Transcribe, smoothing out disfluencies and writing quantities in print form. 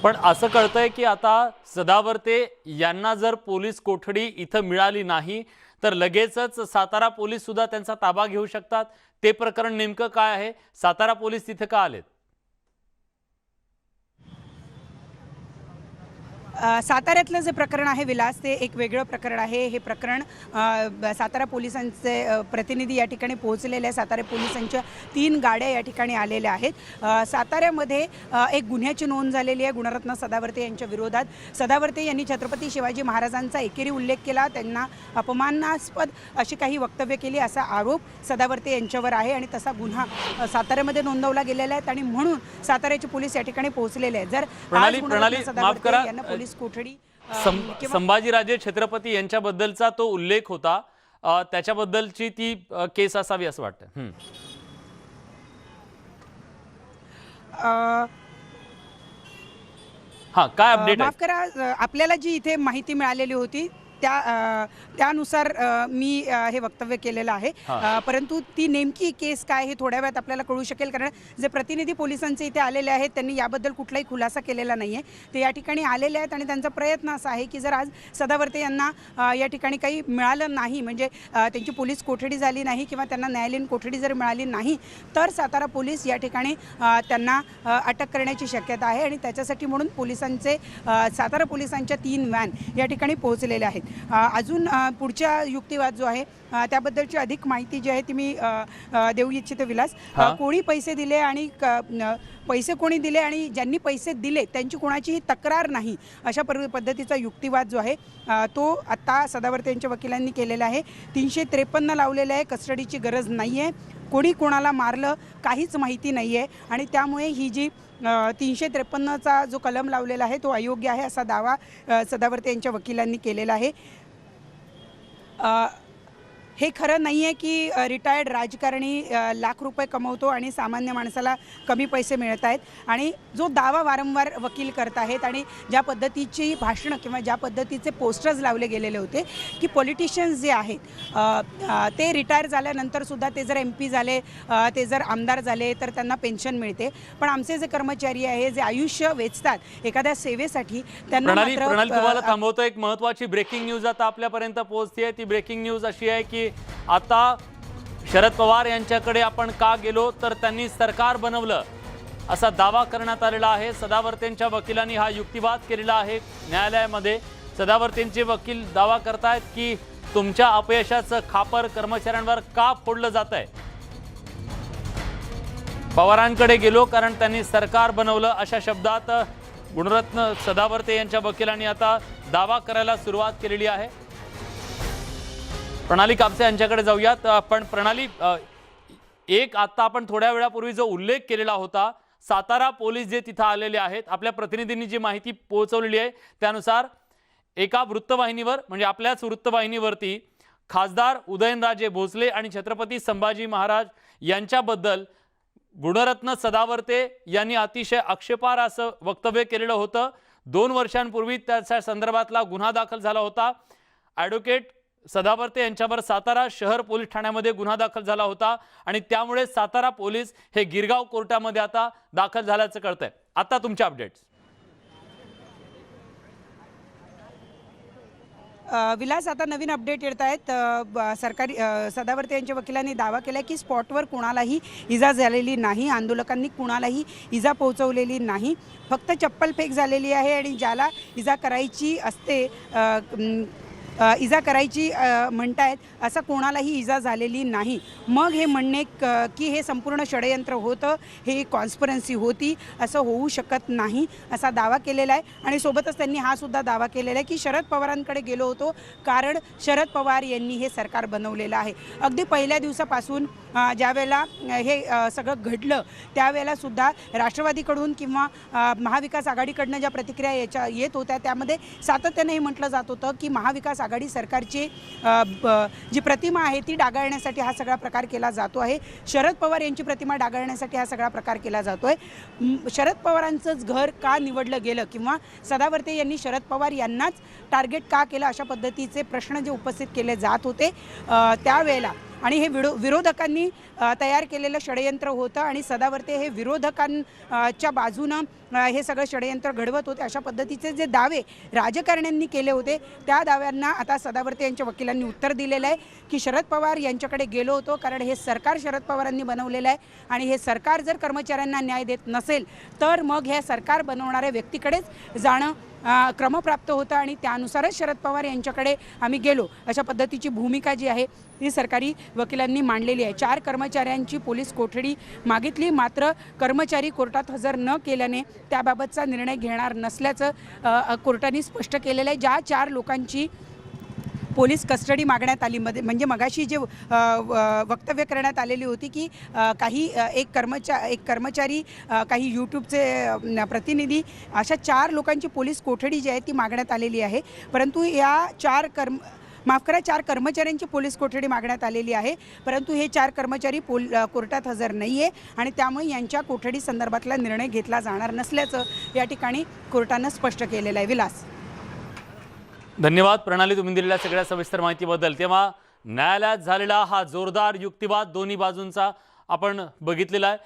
पण असं कळतंय की आता सदावर्ते यांना जर पोलीस कोठडी इथं मिळाली नाही तर लगेचच सातारा पोलीस सुद्धा त्यांचा ताबा घेऊ शकतात। ते प्रकरण नेमकं काय आहे? सातारा पोलीस तिथे का आलेत? साताऱ्यातलं जे प्रकरण आहे विलास, ते एक वेगळं प्रकरण आहे। हे प्रकरण सातारा पोलिसांचे प्रतिनिधी या ठिकाणी पोहोचलेले आहे। सातारा पोलिसांच्या 3 गाड्या या ठिकाणी आलेल्या आहेत। साताऱ्यामध्ये एक गुन्ह्याची नोंद झालेली आहे गुणरत्न सदावर्ते यांच्या विरोधात। सदावर्ते यांनी छत्रपती शिवाजी महाराजांचा एकेरी उल्लेख केला, त्यांना अपमानास्पद अशी काही वक्तव्य केली असा आरोप सदावर्ते यांच्यावर आहे आणि तसा गुन्हा साताऱ्यामध्ये नोंदवला गेलेला आहे आणि म्हणून साताऱ्याचे पोलीस या ठिकाणी पोहोचलेले आहेत। जर प्रणाली माफ करा, पोलीस कोठडी संभाजीराजे छत्रपती यांच्याबद्दलचा तो उल्लेख होता, त्याच्याबद्दलची ती केस असावी असं वाटतं। हां, काय अपडेट आहे? माफ करा, आपल्याला जी इथे माहिती मिळालेली होती त्यानुसार मी हे वक्तव्य केलेलं आहे। परंतु ती नेमकी केस काय हे थोड्या वेळात आपल्याला कळू शकेल, कारण जे प्रतिनिधी पोलिसांचे इथे आलेले आहेत त्यांनी याबद्दल कुठलाही खुलासा केलेला नाही आहे। ते या ठिकाणी आलेले आहेत आणि त्यांचा प्रयत्न असा आहे की जर आज सदावर्ते यांना या ठिकाणी काही मिळालं नाही, म्हणजे त्यांची पोलीस कोठडी झाली नाही किंवा त्यांना न्यायालयीन कोठडी जर मिळाली नाही तर सातारा पोलीस या ठिकाणी त्यांना अटक करण्याची शक्यता आहे आणि त्याच्यासाठी म्हणून पोलिसांचे सातारा पोलिसांच्या 3 व्हॅन या ठिकाणी पोहोचलेल्या आहेत। अजून पुढचा युक्तिवाद जो आहे त्याबद्दलची अधिक माहिती जी आहे ती मी देऊ इच्छिते विलास। कोणी पैसे दिले आणि पैसे कोणी दिले आणि ज्यांनी पैसे दिले त्यांची कोणाचीही तक्रार नाही, अशा पद्धतीचा युक्तिवाद जो आहे तो आता सदावर्ते यांच्या वकिलांनी केलेला आहे। 353 लावलेलं आहे, कस्टडीची गरज नाही आहे, कोणी कोणाला मारलं काहीच माहिती नाही आहे आणि त्यामुळे ही जी 353चा जो कलम लावलेला आहे तो अयोग्य आहे असा दावा सदावर्ते यांच्या वकिलांनी केलेला आहे। हे खरं नाही आहे की रिटायर्ड राजकारणी लाख रुपये कमवतो आणि सामान्य माणसाला कमी पैसे मिळत आहेत, आणि जो दावा वारंवार वकील करत आहेत आणि ज्या पद्धतीची भाषणं किंवा ज्या पद्धतीचे पोस्टर्स लावले गेलेले होते की पॉलिटिशियन्स जे आहेत ते रिटायर झाल्यानंतरसुद्धा ते जर MP झाले, ते जर आमदार झाले तर त्यांना पेन्शन मिळते, पण आमचे जे कर्मचारी आहे जे आयुष्य वेचतात एखाद्या सेवेसाठी त्यांना प्रणाली तुम्हाला थांबवतो। एक महत्त्वाची ब्रेकिंग न्यूज आता आपल्यापर्यंत पोहोचते। ती ब्रेकिंग न्यूज अशी आहे की आता शरद पवार यांच्याकडे आपण का गेलो तर त्यांनी सरकार बनवलं असा दावा करण्यात आलेला आहे। सदावर्तेंच्या वकिलांनी हा युक्तिवाद केलेला आहे न्यायालयामध्ये। सदावर्तेंचे वकील दावा करतायत की तुमच्या अपयशाचं खापर कर्मचाऱ्यांवर का फोडलं जात आहे? पवारांकडे गेलो कारण त्यांनी सरकार बनवलं अशा शब्दात गुणरत्न सदावर्ते यांच्या वकिलांनी आता दावा करायला सुरुवात केलेली आहे। प्रणाली कापसे यांच्याकडे जाऊयात। पण प्रणाली, एक आता आपण थोड्या वेळापूर्वी जो उल्लेख केलेला होता, सातारा पोलीस जे तिथे आलेले आहेत, आपल्या प्रतिनिधींनी जी माहिती पोहोचवलेली आहे त्यानुसार एका वृत्तवाहिनीवर, म्हणजे आपल्याच वृत्तवाहिनीवरती खासदार उदयनराजे भोसले आणि छत्रपती संभाजी महाराज यांच्याबद्दल गुणरत्न सदावर्ते यांनी अतिशय आक्षेपार्ह असं वक्तव्य केलेलं होतं। 2 वर्षांपूर्वी त्याच्या संदर्भातला गुन्हा दाखल झाला होता। ॲडव्होकेट सदावर्ते यांच्यावर सातारा शहर पोलीस ठाण्यामध्ये गुन्हा दाखल झाला होता आणि त्यामुळे सातारा पोलीस हे गिरगाव कोर्टामध्ये आता दाखल झाल्याचं कळतंय। आता तुमचे अपडेट्स। विलास, आता नवीन अपडेट येत आहेत। सरकारी सदावर्ते यांच्या वकिलांनी दावा केला की स्पॉटवर कुणालाही इजा झालेली नाही, आंदोलकांनी कुणालाही इजा पोहोचवलेली नाही, फक्त चप्पल फेक झालेली आहे आणि ज्याला इजा करायची असते इजा करायची म्हणतायत असं कोणालाही इजा झालेली नाही। मग हे म्हणणे की हे संपूर्ण षडयंत्र होतं, हे कॉन्स्पिरन्सी होती, असं होऊ शकत नाही असा दावा केलेला आहे। आणि सोबतच त्यांनी हा सुद्धा दावा केलेला आहे की शरद पवारांकडे गेलो होतो कारण शरद पवार यांनी हे सरकार बनवलेलं आहे। अगदी पहिल्या दिवसापासून ज्यावेळेला हे सगळं घडलं त्यावेळेला सुद्धा राष्ट्रवादीकडून किंवा महाविकास आघाडीकडनं ज्या प्रतिक्रिया येत होत्या त्यामध्ये सातत्याने हे म्हटलं जात होतं की महाविकास आघाडी सरकारची जी प्रतिमा आहे ती डागाळण्यासाठी हा सगळा प्रकार केला जातो आहे, शरद पवार यांची प्रतिमा डागाळण्यासाठी हा सगळा प्रकार केला जातो आहे। शरद पवारांचंच घर का निवडलं गेलं किंवा सदावर्ते यांनी शरद पवार यांनाच टार्गेट का केलं अशा पद्धतीचे प्रश्न जे उपस्थित केले जात होते त्यावेळेला आणि हे विरोधकांनी तयार केलेलं षडयंत्र होतं आणि सदावर्ते हे विरोधकांच्या बाजूनं हे सगळं षडयंत्र घडवत होते. अशा पद्धतीचे जे दावे राजकारण्यांनी केले होते त्या दाव्यांना आता सदावर्ते यांच्या वकिलांनी उत्तर दिलेलं आहे की शरद पवार यांच्याकडे गेलो होतो कारण हे सरकार शरद पवारांनी बनवलेलं आहे आणि हे सरकार जर कर्मचाऱ्यांना न्याय देत नसेल तर मग हे सरकार बनवणाऱ्या व्यक्तीकडेच जाणं क्रमप्राप्त होतं आणि त्यानुसारच शरद पवार यांच्याकडे आम्ही गेलो, अशा पद्धतीची भूमिका जी आहे ती सरकारी वकिलांनी मांडलेली आहे. 4 कर्मचाऱ्यांची पोलीस कोठडी मागितली, मात्र कर्मचारी कोर्टात हजर न केल्याने त्याबाबतचा निर्णय घेणार नसल्याचं कोर्टाने स्पष्ट केलेलं आहे. ज्या 4 लोकांची पोलीस कस्टडी मागण्यात आली म्हणजे मगाशी जे वक्तव्य करण्यात आलेली होती की काही एक कर्मचारी काही यूट्यूबचे प्रतिनिधी अशा 4 लोकांची पोलीस कोठडी जी आहे ती मागण्यात आलेली आहे. परंतु या 4 कर्मचाऱ्यांची पोलीस कोठडी मागण्यात आलेली आहे, परंतु हे 4 कर्मचारी कोर्टात हजर नाही आहे आणि त्यामुळे यांच्या कोठडी संदर्भातला निर्णय घेतला जाणार नसल्याचं या ठिकाणी कोर्टानं स्पष्ट केलेलं आहे. विलास. धन्यवाद प्रणाली, तुम्ही दिलेल्या सगळ्या सविस्तर माहितीबद्दल. तेव्हा न्यायालयात झालेला हा जोरदार युक्तिवाद दोन्ही बाजूंचा आपण बघितलेला आहे.